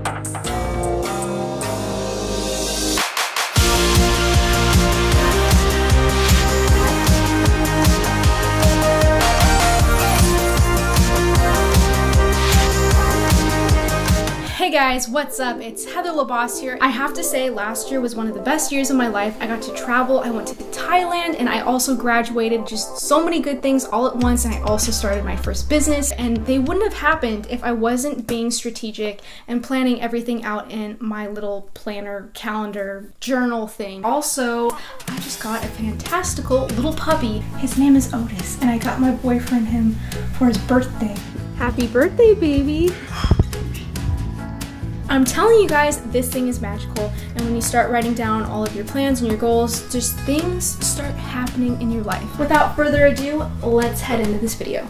Hey guys, what's up? It's LeBas here. I have to say, last year was one of the best years of my life. I got to travel, I went to Thailand, and I also graduated. Just so many good things all at once, and I also started my first business, and they wouldn't have happened if I wasn't being strategic and planning everything out in my little planner, calendar, journal thing. Also, I just got a fantastical little puppy. His name is Otis, and I got my boyfriend him for his birthday. Happy birthday, baby! I'm telling you guys, this thing is magical, and when you start writing down all of your plans and your goals, just things start happening in your life. Without further ado, let's head into this video.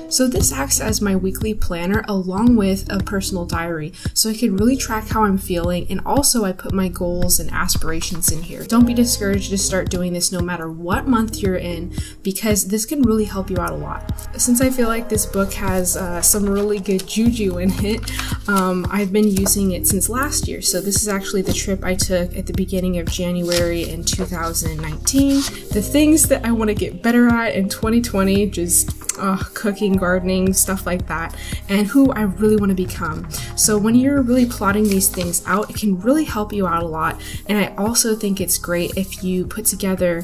So this acts as my weekly planner along with a personal diary, so I can really track how I'm feeling, and also I put my goals and aspirations in here. Don't be discouraged to start doing this no matter what month you're in, because this can really help you out a lot. Since I feel like this book has some really good juju in it, I've been using it since last year. So this is actually the trip I took at the beginning of January in 2019. The things that I want to get better at in 2020, just cooking, gardening, stuff like that, and who I really want to become. So when you're really plotting these things out, it can really help you out a lot. And I also think it's great if you put together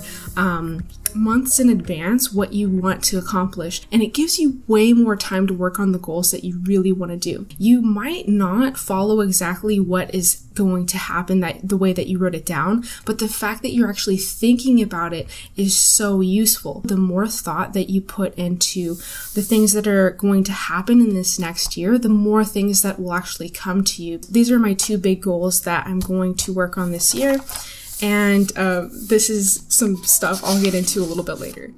months in advance what you want to accomplish, and it gives you way more time to work on the goals that you really want to do. You might not follow exactly what is going to happen the way that you wrote it down, but the fact that you're actually thinking about it is so useful. The more thought that you put into the things that are going to happen in this next year, the more things that will actually come to you. These are my two big goals that I'm going to work on this year. And this is some stuff I'll get into a little bit later.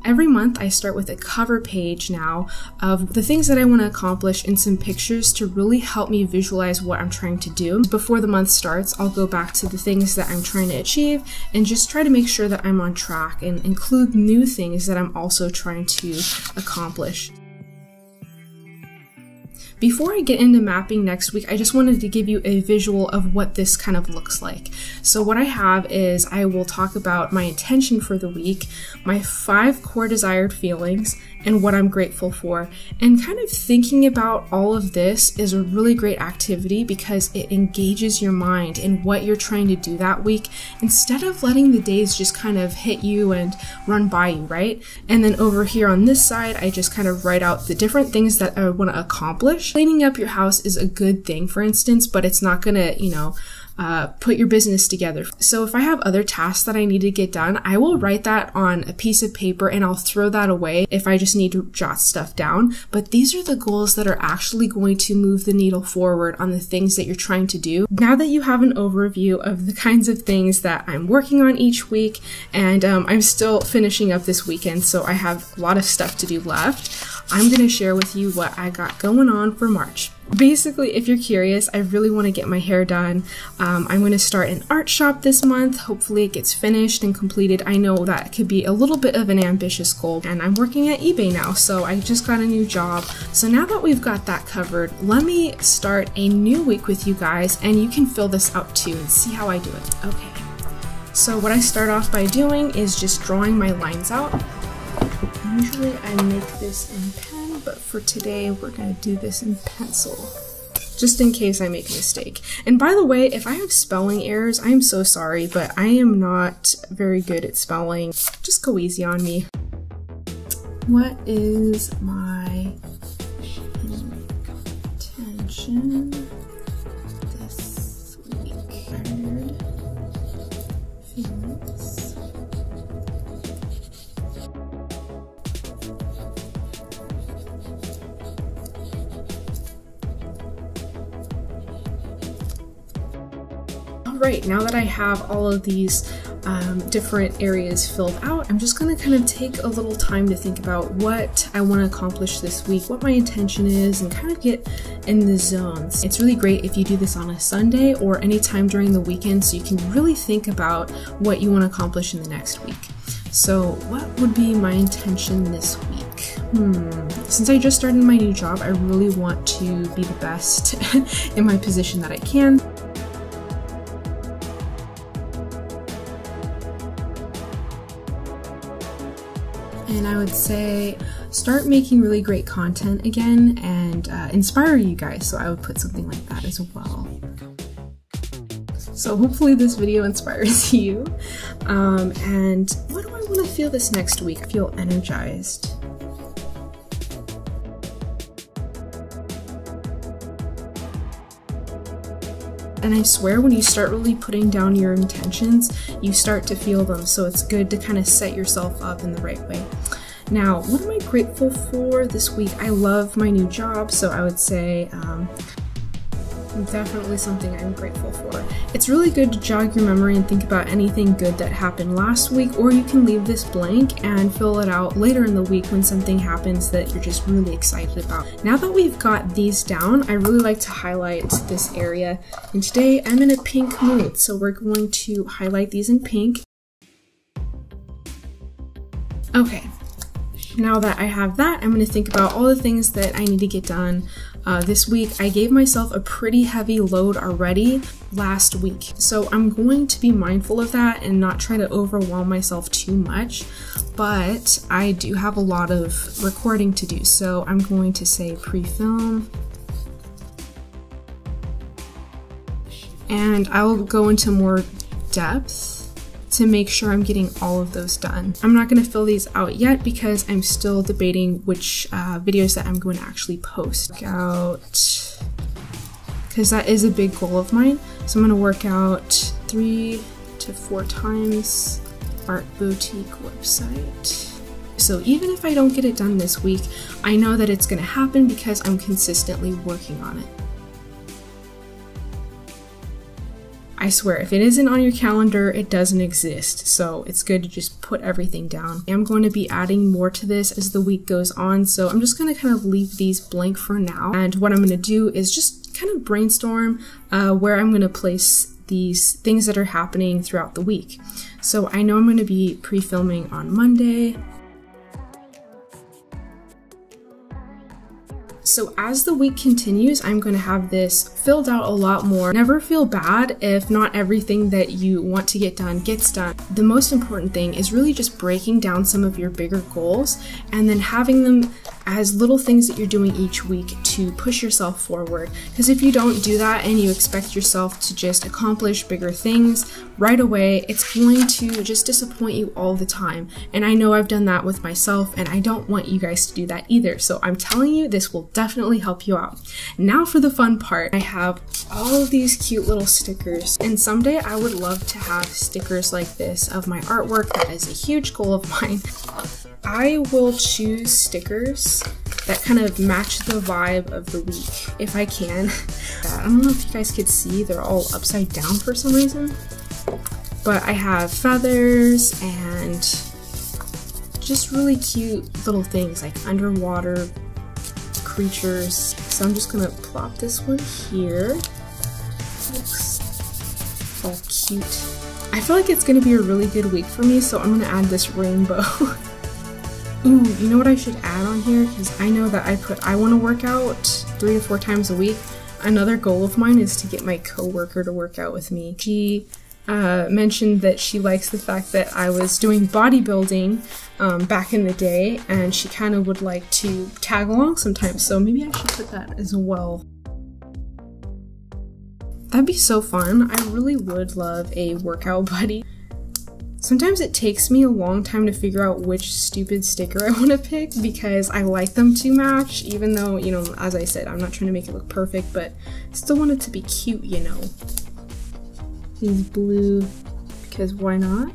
Every month I start with a cover page now of the things that I want to accomplish and some pictures to really help me visualize what I'm trying to do. Before the month starts, I'll go back to the things that I'm trying to achieve and just try to make sure that I'm on track and include new things that I'm also trying to accomplish. Before I get into mapping next week, I just wanted to give you a visual of what this kind of looks like. So what I have is I will talk about my intention for the week, my 5 core desired feelings, and what I'm grateful for. And kind of thinking about all of this is a really great activity because it engages your mind in what you're trying to do that week instead of letting the days just kind of hit you and run by you, right? And then over here on this side, I just kind of write out the different things that I want to accomplish. Cleaning up your house is a good thing, for instance, but it's not gonna, put your business together. So if I have other tasks that I need to get done, I will write that on a piece of paper and I'll throw that away if I just need to jot stuff down. But these are the goals that are actually going to move the needle forward on the things that you're trying to do. Now that you have an overview of the kinds of things that I'm working on each week, and I'm still finishing up this weekend, so I have a lot of stuff to do left, I'm going to share with you what I got going on for March. Basically, if you're curious, I really want to get my hair done. I'm going to start an art shop this month. Hopefully it gets finished and completed. I know that could be a little bit of an ambitious goal, and I'm working at eBay now, so I just got a new job. So now that we've got that covered, let me start a new week with you guys, and you can fill this out too and see how I do it. Okay, so what I start off by doing is just drawing my lines out. Usually I make this in pen, but for today we're going to do this in pencil, just in case I make a mistake. And by the way, if I have spelling errors, I am so sorry, but I am not very good at spelling. Just go easy on me. What is my intention this week? Feelings. Alright, now that I have all of these different areas filled out, I'm just going to kind of take a little time to think about what I want to accomplish this week, what my intention is, and kind of get in the zones. It's really great if you do this on a Sunday or any time during the weekend so you can really think about what you want to accomplish in the next week. So what would be my intention this week? Since I just started my new job, I really want to be the best in my position that I can. And I would say start making really great content again and inspire you guys. So I would put something like that as well. So hopefully this video inspires you. And what do I want to feel this next week? I feel energized. And I swear when you start really putting down your intentions, you start to feel them. So it's good to kind of set yourself up in the right way. Now, what am I grateful for this week? I love my new job, so I would say definitely something I'm grateful for. It's really good to jog your memory and think about anything good that happened last week, or you can leave this blank and fill it out later in the week when something happens that you're just really excited about. Now that we've got these down, I really like to highlight this area. And today I'm in a pink mood, so we're going to highlight these in pink. Okay. Now that I have that, I'm going to think about all the things that I need to get done this week. I gave myself a pretty heavy load already last week, so I'm going to be mindful of that and not try to overwhelm myself too much, but I do have a lot of recording to do, so I'm going to say pre-film, and I will go into more depth to make sure I'm getting all of those done. I'm not going to fill these out yet because I'm still debating which videos that I'm going to actually post. Work out, because that is a big goal of mine. So I'm going to work out 3 to 4 times. Art Boutique website. So even if I don't get it done this week, I know that it's going to happen because I'm consistently working on it. I swear, if it isn't on your calendar, it doesn't exist, so it's good to just put everything down. I'm going to be adding more to this as the week goes on, so I'm just going to kind of leave these blank for now. And what I'm going to do is just kind of brainstorm where I'm going to place these things that are happening throughout the week. So I know I'm going to be pre-filming on Monday. So as the week continues, I'm going to have this filled out a lot more. Never feel bad if not everything that you want to get done gets done. The most important thing is really just breaking down some of your bigger goals and then having them as little things that you're doing each week to push yourself forward. Because if you don't do that and you expect yourself to just accomplish bigger things right away, it's going to just disappoint you all the time. And I know I've done that with myself, and I don't want you guys to do that either. So I'm telling you, this will definitely help you out. Now for the fun part. I have all of these cute little stickers, and someday I would love to have stickers like this of my artwork. That is a huge goal of mine. I will choose stickers that kind of match the vibe of the week, if I can. I don't know if you guys could see, they're all upside down for some reason. But I have feathers and just really cute little things like underwater creatures. So I'm just gonna plop this one here. Looks all cute. I feel like it's gonna be a really good week for me, so I'm gonna add this rainbow. Ooh, you know what I should add on here? Because I know that I want to work out 3 to 4 times a week. Another goal of mine is to get my coworker to work out with me. She mentioned that she likes the fact that I was doing bodybuilding back in the day, and she kind of would like to tag along sometimes, so maybe I should put that as well. That'd be so fun. I really would love a workout buddy. Sometimes it takes me a long time to figure out which stupid sticker I want to pick because I like them to match, even though, you know, as I said, I'm not trying to make it look perfect, but still want it to be cute, you know. These blue, because why not?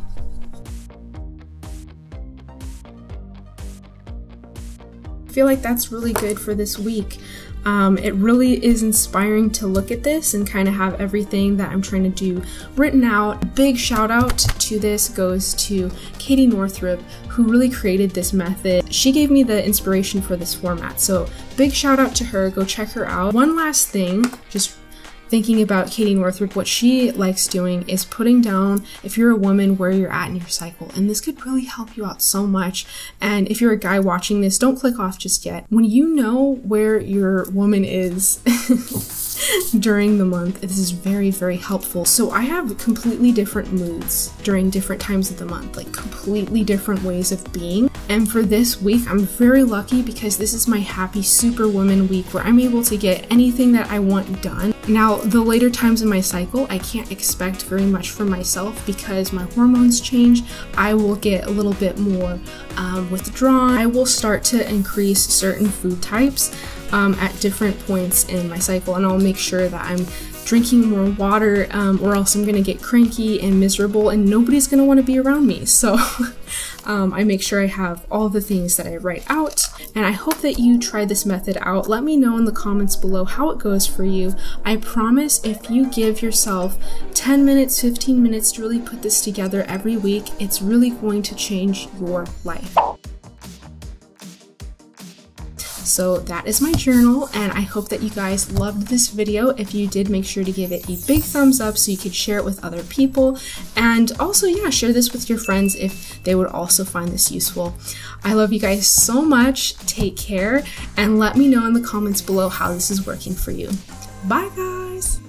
I feel like that's really good for this week. It really is inspiring to look at this and kind of have everything that I'm trying to do written out. A big shout out to this goes to Katie Northrup, who really created this method. She gave me the inspiration for this format, so big shout out to her. Go check her out. One last thing, just thinking about Katie Northrup, what she likes doing is putting down, if you're a woman, where you're at in your cycle. And this could really help you out so much. And if you're a guy watching this, don't click off just yet. When you know where your woman is during the month, this is very, very helpful. So I have completely different moods during different times of the month, like completely different ways of being. And for this week, I'm very lucky because this is my happy superwoman week where I'm able to get anything that I want done. Now, the later times in my cycle, I can't expect very much from myself because my hormones change. I will get a little bit more withdrawn. I will start to increase certain food types at different points in my cycle, and I'll make sure that I'm drinking more water or else I'm gonna get cranky and miserable and nobody's gonna want to be around me. So I make sure I have all the things that I write out, and I hope that you try this method out. Let me know in the comments below how it goes for you. I promise if you give yourself 10 minutes, 15 minutes to really put this together every week, it's really going to change your life. So that is my journal, and I hope that you guys loved this video. If you did, make sure to give it a big thumbs up so you could share it with other people. And also, yeah, share this with your friends if they would also find this useful. I love you guys so much. Take care, and let me know in the comments below how this is working for you. Bye, guys!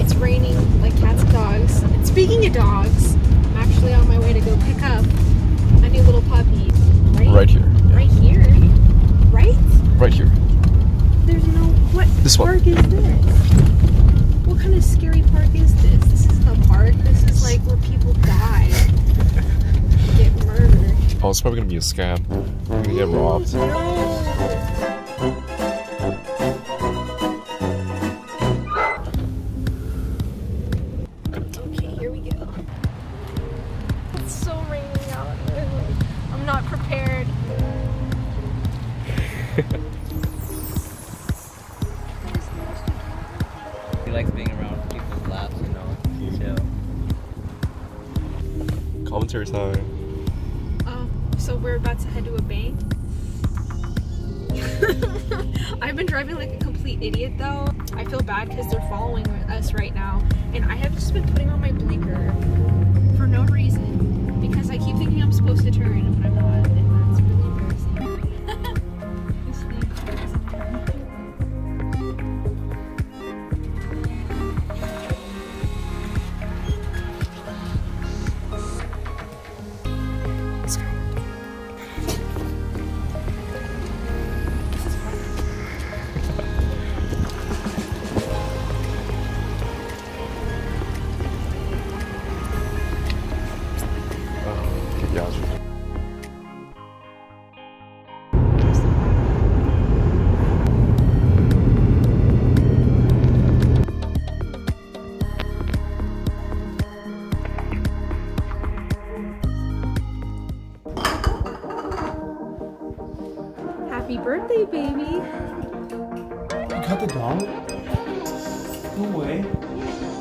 It's raining like cats and dogs. And speaking of dogs, I'm actually on my way to go pick up a new little puppy. Right here. Right here? Right? Right here. There's no... What this park one. is this? What kind of scary park is this? This isn't a park. This is like where people die. Get murdered. Oh, it's probably gonna be a scam. We're gonna get robbed. No. Okay, here we go. It's so raining out. I'm not prepared. He likes being around people's laughs, you know. Chill. Commentary time. So we're about to head to a bank. I've been driving like a complete idiot though. I feel bad because they're following us right now, and I have just been putting on my blinker for no reason because I keep thinking I'm supposed to turn when I'm not, and that's really embarrassing. This thing is Let's go. Happy birthday, baby! You got the dog? No way.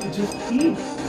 It just peed.